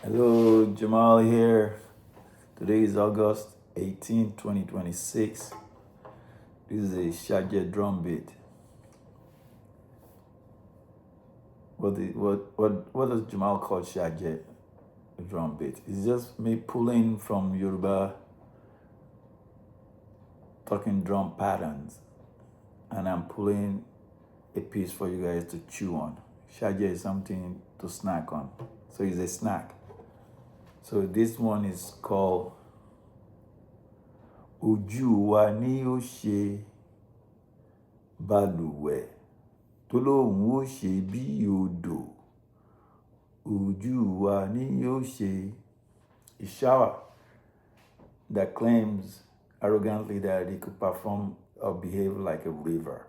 Hello, Jammal here. Today is August 18, 2026. This is a Ṣajẹ drum beat. What does Jammal call Ṣajẹ drum beat? It's just me pulling from Yoruba talking drum patterns, and I'm pulling a piece for you guys to chew on. Ṣajẹ is something to snack on, so it's a snack. So this one is called Ojú wa ni ó ṣe Baluwẹ, tolohun ó ṣe bí odò. Ojú wa ni ó ṣe. A shower that claims arrogantly that it could perform or behave like a river.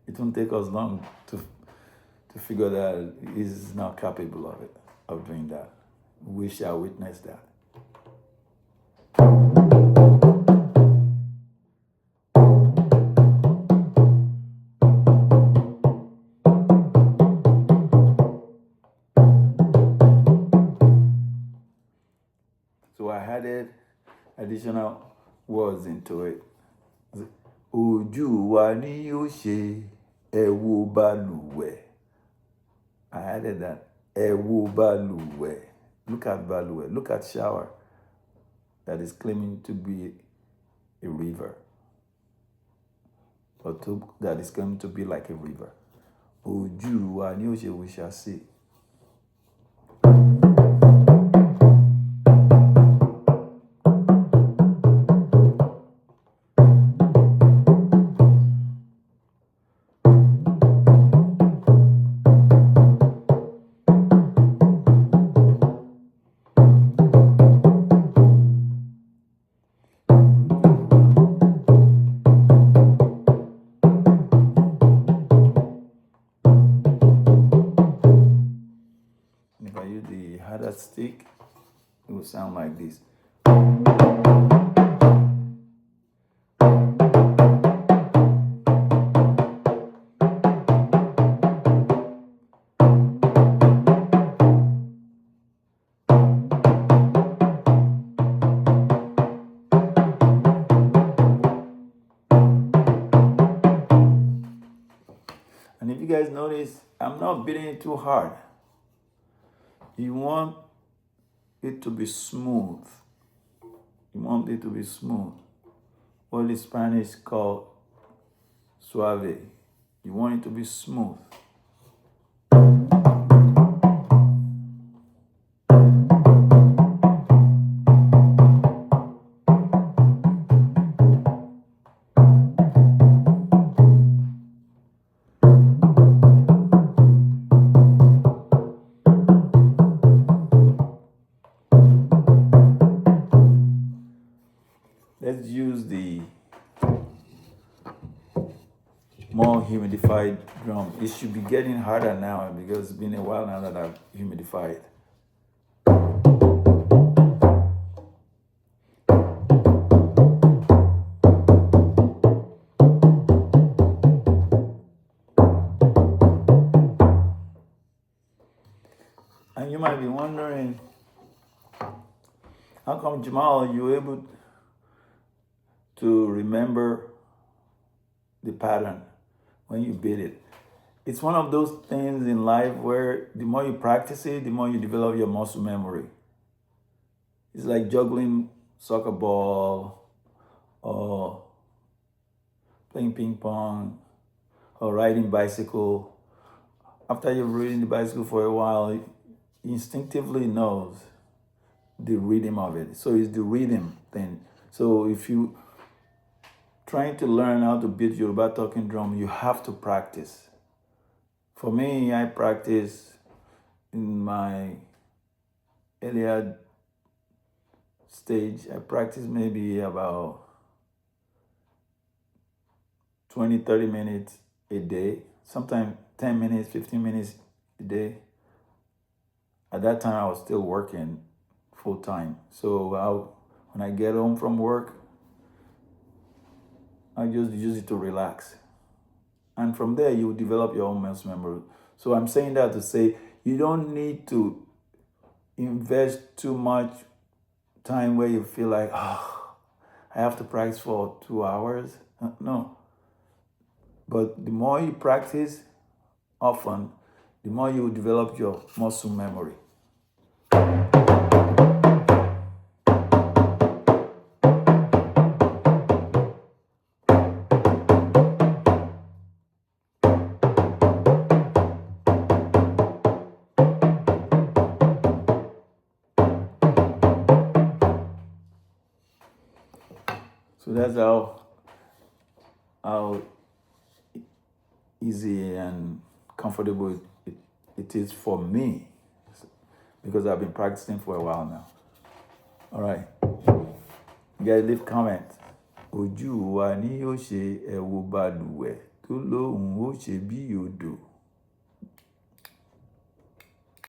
It won't take us long to figure that he's not capable of doing that. We shall witness that. So I added additional words into it. Ojú wa ni ó ṣe ẹ wo Baluwẹ. I added that. Ẹ wo Baluwẹ. Look at Baluwẹ. Look at shower that is claiming to be a river. Or that is going to be like a river. Ojú wa ni ó ṣe, we shall see. If I use the harder stick, it will sound like this. And if you guys notice, I'm not beating it too hard. You want it to be smooth. You want it to be smooth. What the Spanish call suave. You want it to be smooth. Let's use the more humidified drum. It should be getting harder now because it's been a while now that I've humidified. And you might be wondering, how come, Jammal, you were able to remember the pattern when you beat it? It's one of those things in life where the more you practice it, the more you develop your muscle memory. It's like juggling soccer ball or playing ping pong or riding bicycle. After you've ridden the bicycle for a while, you instinctively knows the rhythm of it. So it's the rhythm thing. So if you trying to learn how to beat Yoruba talking drum, you have to practice. For me, I practice in my earlier stage. I practice maybe about 20, 30 minutes a day, sometimes 10 minutes, 15 minutes a day. At that time, I was still working full time. So when I get home from work, I just use it to relax. And from there, you develop your own muscle memory. So I'm saying that to say you don't need to invest too much time where you feel like, oh, I have to practice for 2 hours. No. But the more you practice often, the more you develop your muscle memory. So that's how easy and comfortable it is for me, because I've been practicing for a while now. All right. You guys leave comments. Ojú wa ni yóò ṣe ẹ̀wù Baluwẹ tolohun ó ṣe bí odò.